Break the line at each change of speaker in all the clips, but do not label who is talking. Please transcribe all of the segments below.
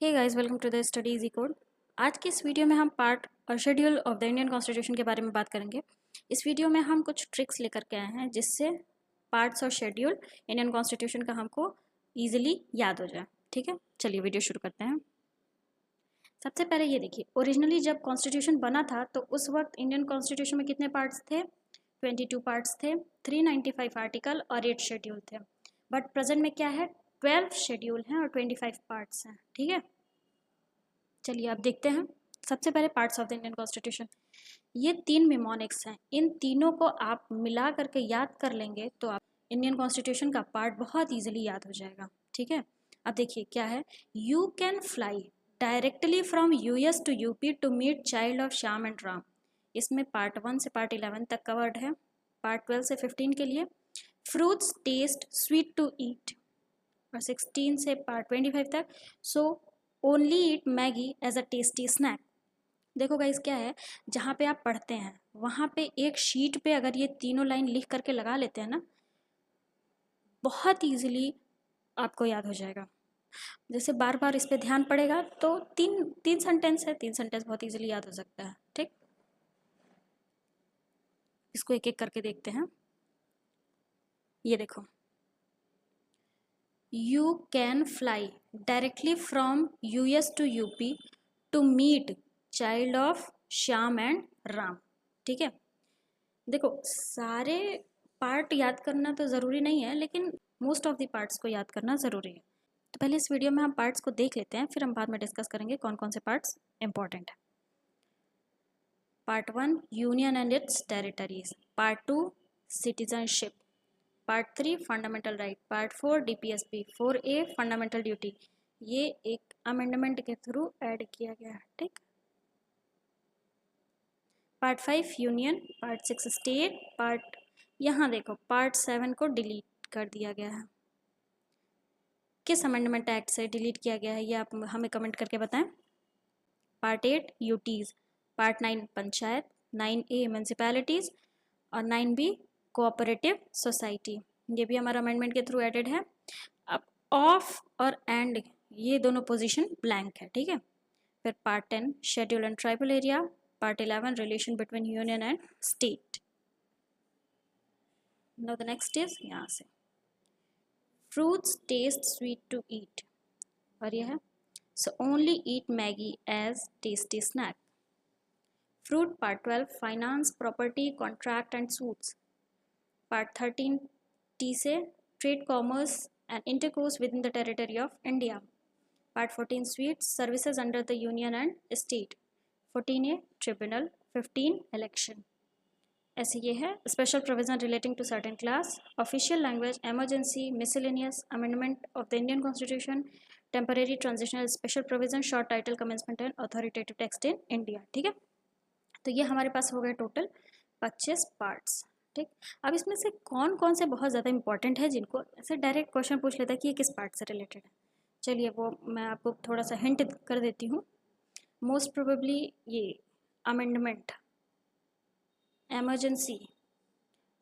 Hey guys, welcome to the Study Easy Code. आज की इस वीडियो में हम पार्ट और schedule of the Indian constitution के बारे में बात करेंगे। इस वीडियो में हम कुछ ट्रिक्स लेकर के आए हैं जिससे पार्ट्स और शेड्यूल इंडियन कॉन्स्टिट्यूशन का हमको ईजिली याद हो जाए। ठीक है, चलिए वीडियो शुरू करते हैं। सबसे पहले ये देखिए, ओरिजिनली जब कॉन्स्टिट्यूशन बना था तो उस वक्त इंडियन कॉन्स्टिट्यूशन में कितने पार्ट्स थे? 22 पार्ट्स थे, 395 आर्टिकल और 8 शेड्यूल थे। बट प्रेजेंट में क्या है, 12 शेड्यूल हैं और 25 पार्ट्स हैं। ठीक है, चलिए अब देखते हैं। सबसे पहले parts of the Indian constitution, ये 3 मिमोनिक्स हैं। इन तीनों को आप मिला करके याद कर लेंगे तो आप इंडियन कॉन्स्टिट्यूशन का पार्ट बहुत ईजिली याद हो जाएगा। ठीक है, अब देखिए क्या है, you can fly directly from US to UP to meet child of Shyam and Ram. इसमें पार्ट 1 से पार्ट 11 तक कवर्ड है। पार्ट 12 से 15 के लिए fruits taste sweet to eat, और 16 से पार्ट 25 तक so only eat Maggi as a tasty snack. देखो गाइस क्या है, जहाँ पे आप पढ़ते हैं वहाँ पे एक शीट पे अगर ये तीनों लाइन लिख करके लगा लेते हैं ना, बहुत ईजिली आपको याद हो जाएगा। जैसे बार बार इस पे ध्यान पड़ेगा तो तीन तीन सेंटेंस है, 3 सेंटेंस बहुत ईजिली याद हो सकता है। ठीक, इसको एक एक करके देखते हैं। ये देखो, you can fly directly from US to UP to meet child of Shyam and Ram. ठीक है, देखो सारे पार्ट याद करना तो ज़रूरी नहीं है, लेकिन मोस्ट ऑफ द पार्ट्स को याद करना ज़रूरी है। तो पहले इस वीडियो में हम पार्ट्स को देख लेते हैं, फिर हम बाद में डिस्कस करेंगे कौन कौन से पार्ट्स इंपॉर्टेंट है। Part 1 union and it's territories, part 2 citizenship, part 3 fundamental right, part 4 DPSP, 4A fundamental duty. ये एक अमेंडमेंट के थ्रू ऐड किया गया है। ठीक, part 5 union, part 6 state, part यहाँ देखो पार्ट 7 को डिलीट कर दिया गया है। किस अमेंडमेंट एक्ट से डिलीट किया गया है ये आप हमें कमेंट करके बताएं। Part 8 UTs, part 9 panchayat, 9A municipalities और 9B कोऑपरेटिव सोसाइटी। ये भी हमारा अमेंडमेंट के थ्रू एडेड है। अब ऑफ और एंड ये दोनों पोजीशन ब्लैंक है। ठीक है, फिर part 10 schedule and tribal area, part 11 relation between union and state. Now the next is यहाँ से fruits taste sweet to eat, और यह है so only eat Maggi as tasty snack. Fruit part 12 finance, property, contract and suits. Part 13 टी से trade, commerce and intercourse within the territory of India. Part 14 sweets, services under the union and state. 14A tribunal, 15 election. ऐसे ये है special provision relating to certain class, official language, emergency, miscellaneous, amendment of the Indian constitution, temporary, transitional, special provision, short title, commencement and authoritative text in India. ठीक है, तो ये हमारे पास हो गए टोटल 25 पार्ट्स। ठीक, अब इसमें से कौन कौन से बहुत ज़्यादा इंपॉर्टेंट है जिनको ऐसे डायरेक्ट क्वेश्चन पूछ लेता है कि ये किस पार्ट से रिलेटेड है। चलिए वो मैं आपको थोड़ा सा हिंट कर देती हूँ। मोस्ट प्रोबेबली ये amendment, emergency,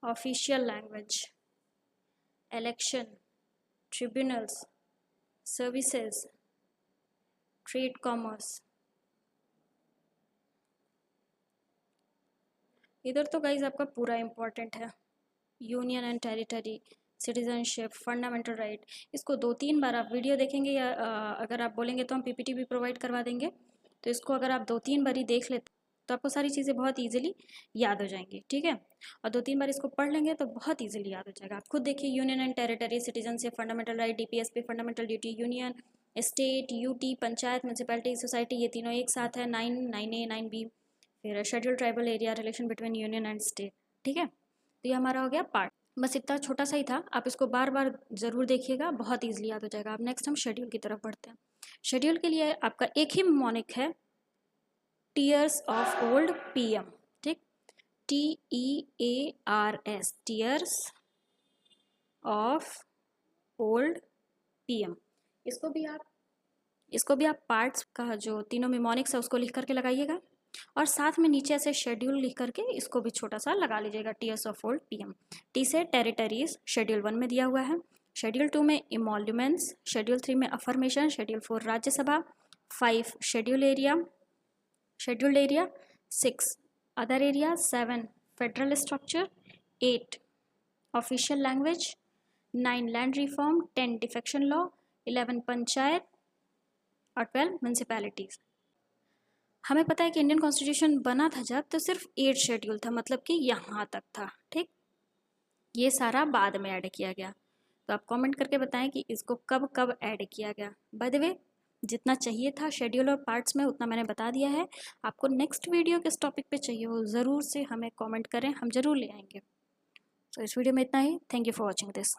official language, election, tribunals, services, trade, commerce। इधर तो गाइज आपका पूरा इम्पोर्टेंट है, union and territory, citizenship, fundamental right. इसको 2-3 बार आप वीडियो देखेंगे या अगर आप बोलेंगे तो हम पीपीटी भी प्रोवाइड करवा देंगे। तो इसको अगर आप 2-3 बार ही देख लेते तो आपको सारी चीज़ें बहुत इजीली याद हो जाएंगी। ठीक है, और 2-3 बार इसको पढ़ लेंगे तो बहुत इजीली याद हो जाएगा। आप खुद देखिए, union and territory, citizenship, fundamental right, DPSP, fundamental duty, union, state, UT, panchayat, municipality, society, ये तीनों एक साथ है। 9A 9B, फिर schedule tribal area, relation between union and state. ठीक है, तो ये हमारा हो गया पार्ट। बस इतना छोटा सा ही था, आप इसको बार बार ज़रूर देखिएगा, बहुत ईजिली याद हो जाएगा। अब नेक्स्ट हम शेड्यूल की तरफ बढ़ते हैं। शेड्यूल के लिए आपका एक ही मॉनिक है, टीयर्स ऑफ ओल्ड पीएम। ठीक, TEARS, tears of old PM. इसको भी आप पार्ट्स का जो तीनों मिमोनिक्स है उसको लिख करके लगाइएगा, और साथ में नीचे ऐसे शेड्यूल लिख करके इसको भी छोटा सा लगा लीजिएगा, tears of old PM. T से टेरिटरीज, शेड्यूल 1 में दिया हुआ है। शेड्यूल 2 में इमोल्यूमेंट्स, शेड्यूल 3 में affirmation, schedule 4 Rajya Sabha, 5 scheduled area, 6 other area, 7 federal structure, 8 official language, 9 land reform, 10 defection law, 11 panchayat और 12 म्यूनसिपैलिटीज़। हमें पता है कि इंडियन कॉन्स्टिट्यूशन बना था जब तो सिर्फ 8 शेड्यूल था, मतलब कि यहाँ तक था। ठीक, ये सारा बाद में ऐड किया गया। तो आप कमेंट करके बताएं कि इसको कब कब ऐड किया गया। बाय द वे, जितना चाहिए था शेड्यूल और पार्ट्स में उतना मैंने बता दिया है। आपको नेक्स्ट वीडियो किस टॉपिक पे चाहिए हो ज़रूर से हमें कमेंट करें, हम ज़रूर ले आएंगे। तो इस वीडियो में इतना ही। Thank you for watching this.